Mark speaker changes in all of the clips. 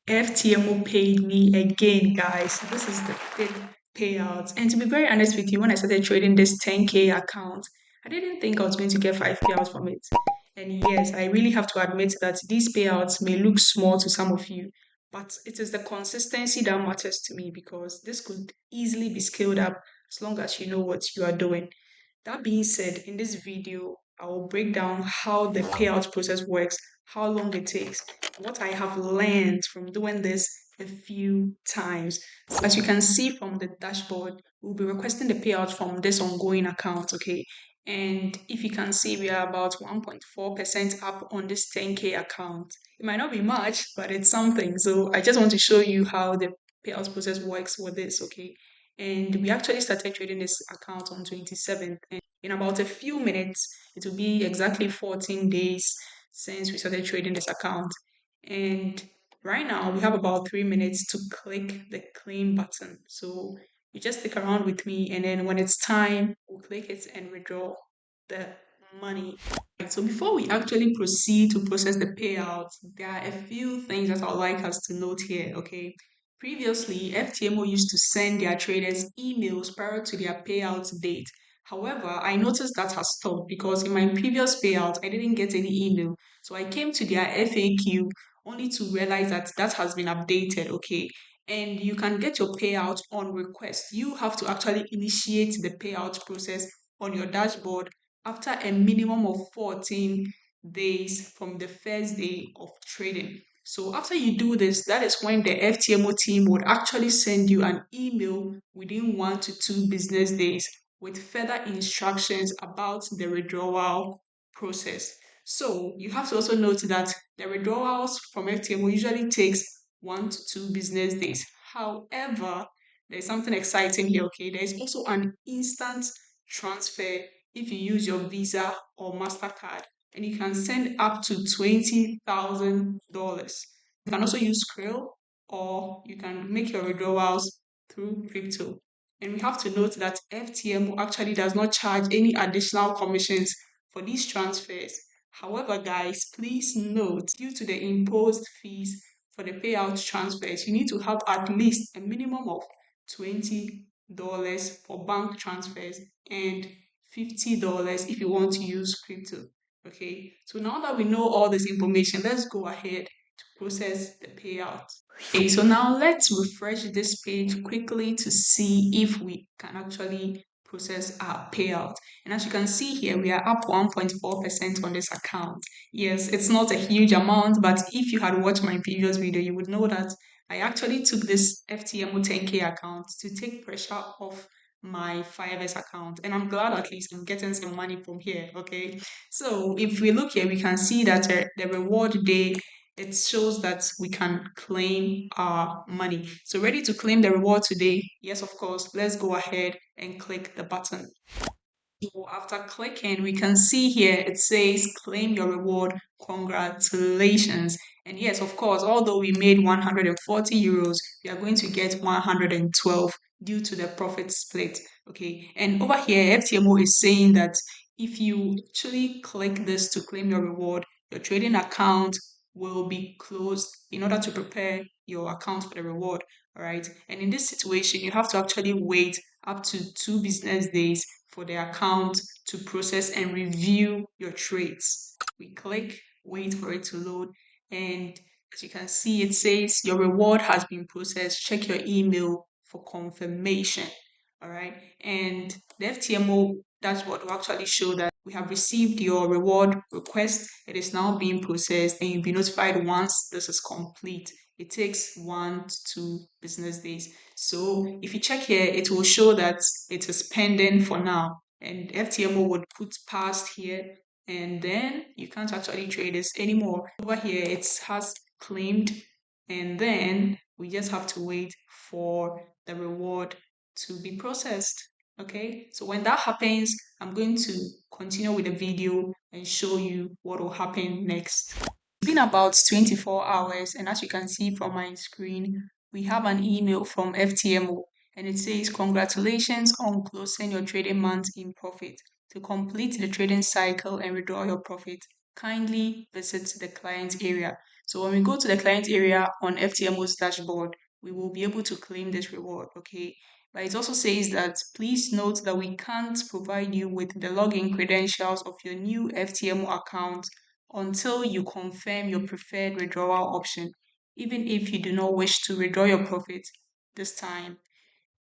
Speaker 1: FTMO paid me again, guys. This is the fifth payout. And to be very honest with you, when I started trading this 10K account, I didn't think I was going to get 5 payouts from it. And yes, I really have to admit that these payouts may look small to some of you, but it is the consistency that matters to me because this could easily be scaled up as long as you know what you are doing. That being said, in this video, I will break down how the payout process works, how long it takes, what I have learned from doing this a few times. So as you can see from the dashboard, we'll be requesting the payout from this ongoing account, okay? And if you can see, we are about 1.4% up on this 10K account. It might not be much, but it's something. So I just want to show you how the payout process works with this, okay? And we actually started trading this account on 27th. And in about a few minutes, it will be exactly 14 days since we started trading this account. And right now, we have about 3 minutes to click the claim button. So you just stick around with me, and then when it's time, we'll click it and withdraw the money. Right, so before we actually proceed to process the payout, there are a few things that I'd like us to note here, okay? Previously, FTMO used to send their traders emails prior to their payout date. However, I noticed that has stopped because in my previous payout, I didn't get any email. So I came to their FAQ only to realize that that has been updated, okay? And you can get your payout on request. You have to actually initiate the payout process on your dashboard after a minimum of 14 days from the first day of trading. So after you do this, that is when the FTMO team would actually send you an email within 1 to 2 business days with further instructions about the withdrawal process. So you have to also note that the withdrawals from FTMO usually takes 1 to 2 business days. However, there's something exciting here, okay? There's also an instant transfer if you use your Visa or MasterCard, and you can send up to $20,000. You can also use Krill, or you can make your withdrawals through crypto. And we have to note that FTMO actually does not charge any additional commissions for these transfers. However, guys, please note due to the imposed fees for the payout transfers, you need to have at least a minimum of $20 for bank transfers and $50 if you want to use crypto. Okay, so now that we know all this information, let's go ahead to process the payout. Okay, so now let's refresh this page quickly to see if we can actually process our payout. And as you can see here, we are up 1.4% on this account. Yes, it's not a huge amount, but if you had watched my previous video, you would know that I actually took this FTMO 10K account to take pressure off my 5S account. And I'm glad at least I'm getting some money from here, okay? So if we look here, we can see that the reward day, it shows that we can claim our money. So ready to claim the reward today? Yes, of course. Let's go ahead and click the button. So after clicking, we can see here it says claim your reward. Congratulations. And yes, of course, although we made 140 euros, we are going to get 112 due to the profit split. Okay. And over here, FTMO is saying that if you actually click this to claim your reward, your trading account will be closed in order to prepare your account for the reward. All right. And in this situation, you have to actually wait up to 2 business days for the account to process and review your trades. We click, wait for it to load, and as you can see, it says your reward has been processed. Check your email for confirmation. All right, and the FTMO dashboard will actually show that we have received your reward request. It is now being processed, and you'll be notified once this is complete. It takes 1 to 2 business days. So if you check here, it will show that it is pending for now. And FTMO would put past here, and then you can't actually trade this anymore. Over here, it has claimed, and then we just have to wait for the reward to be processed. Okay, so when that happens, I'm going to continue with the video and show you what will happen next. It's been about 24 hours, and as you can see from my screen, we have an email from FTMO, and it says, congratulations on closing your trading month in profit. To complete the trading cycle and withdraw your profit, kindly visit the client area. So when we go to the client area on FTMO's dashboard, we will be able to claim this reward, okay? But it also says that please note that we can't provide you with the login credentials of your new FTMO account until you confirm your preferred withdrawal option, even if you do not wish to withdraw your profit this time.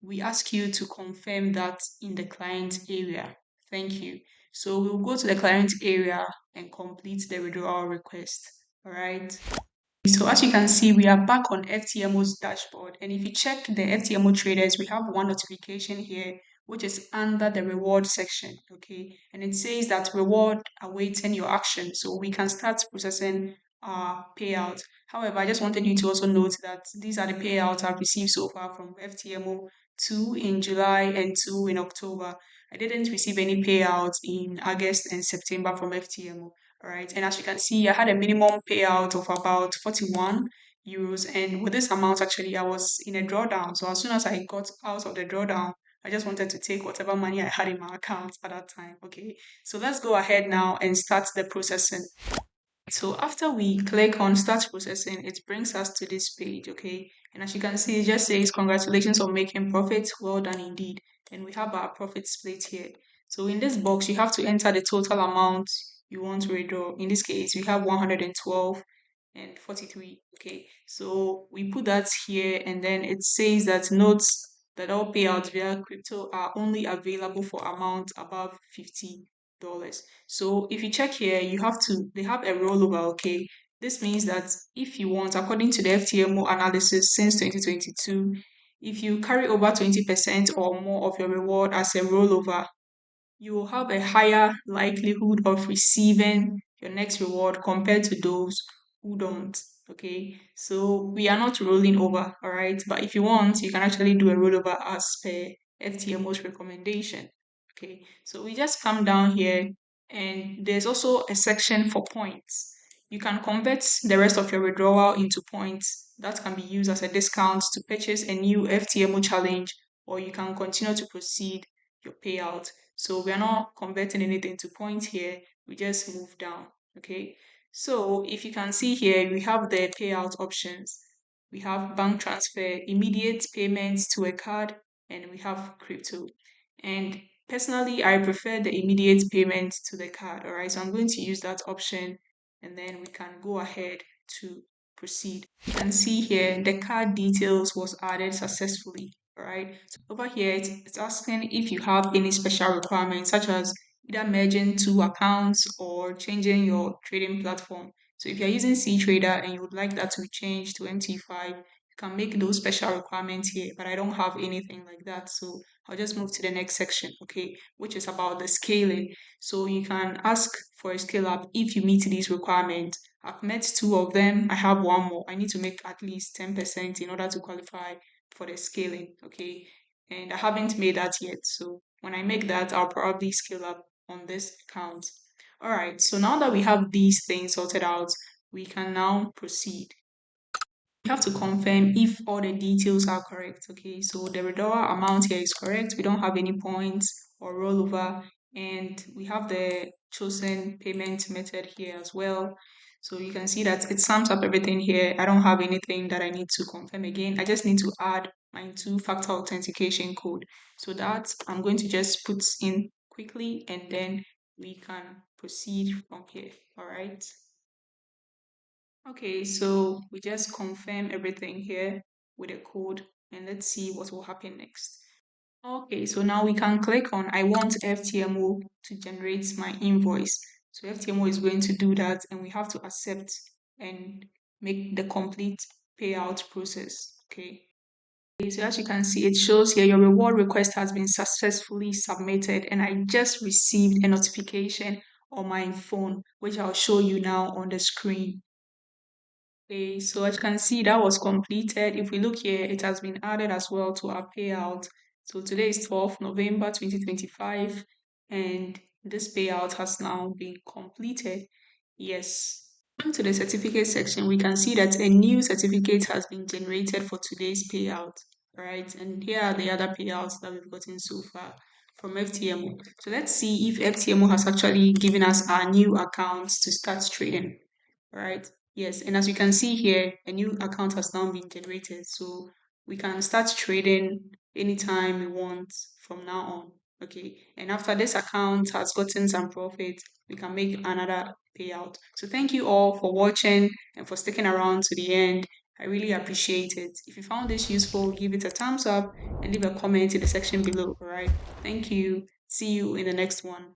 Speaker 1: We ask you to confirm that in the client area. Thank you. So we'll go to the client area and complete the withdrawal request. All right. So as you can see, we are back on FTMO's dashboard. And if you check the FTMO traders, we have one notification here, which is under the reward section. Okay. And it says that reward awaiting your action. So we can start processing our payout. However, I just wanted you to also note that these are the payouts I've received so far from FTMO, two in July and two in October. I didn't receive any payouts in August and September from FTMO. All right. And as you can see, I had a minimum payout of about 41 euros. And with this amount, actually, I was in a drawdown. So as soon as I got out of the drawdown, I just wanted to take whatever money I had in my account at that time. Okay. So let's go ahead now and start the processing. So after we click on start processing, it brings us to this page, okay? And as you can see, it just says congratulations on making profits. Well done indeed. And we have our profit split here. So in this box, you have to enter the total amount you want to withdraw. In this case, we have 112 and 43. Okay, so we put that here, and then it says that notes that all payouts via crypto are only available for amounts above $50. So if you check here, they have a rollover, okay? This means that if you want, according to the FTMO analysis since 2022, if you carry over 20% or more of your reward as a rollover, you will have a higher likelihood of receiving your next reward compared to those who don't. Okay, so we are not rolling over, all right? But if you want, you can actually do a rollover as per FTMO's recommendation. Okay, so we just come down here and there's also a section for points. You can convert the rest of your withdrawal into points that can be used as a discount to purchase a new FTMO challenge, or you can continue to proceed your payout. So we are not converting anything to points here. We just move down. Okay. So if you can see here, we have the payout options. We have bank transfer, immediate payments to a card, and we have crypto. And personally, I prefer the immediate payment to the card. All right. So I'm going to use that option, and then we can go ahead to proceed. You can see here the card details was added successfully. All right. So over here, it's asking if you have any special requirements, such as either merging two accounts or changing your trading platform. So if you're using CTrader and you would like that to be changed to MT5, you can make those special requirements here, but I don't have anything like that. So I'll just move to the next section, okay, which is about the scaling. So you can ask for a scale up if you meet these requirements. I've met two of them. I have one more. I need to make at least 10% in order to qualify for the scaling, okay? And I haven't made that yet. So when I make that, I'll probably scale up on this account. All right, so now that we have these things sorted out, we can now proceed. You have to confirm if all the details are correct, okay? So the withdrawal amount here is correct. We don't have any points or rollover, and we have the chosen payment method here as well. So you can see that it sums up everything here. I don't have anything that I need to confirm again. I just need to add my two-factor authentication code. So that I'm going to just put in quickly, and then we can proceed from here. All right. Okay, so we just confirm everything here with a code, and let's see what will happen next. Okay, so now we can click on I want FTMO to generate my invoice. So FTMO is going to do that, and we have to accept and make the complete payout process. Okay. So as you can see, it shows here your reward request has been successfully submitted, and I just received a notification on my phone, which I'll show you now on the screen. Okay, so as you can see, that was completed. If we look here, it has been added as well to our payout. So today is 12th November 2025, and this payout has now been completed. Yes. Come to the certificate section, we can see that a new certificate has been generated for today's payout, right? And here are the other payouts that we've gotten so far from FTMO. So let's see if FTMO has actually given us our new accounts to start trading, right? Yes, and as you can see here, a new account has now been generated. So we can start trading anytime we want from now on. Okay. And after this account has gotten some profit, we can make another payout. So thank you all for watching and for sticking around to the end. I really appreciate it. If you found this useful, give it a thumbs up and leave a comment in the section below. All right. Thank you. See you in the next one.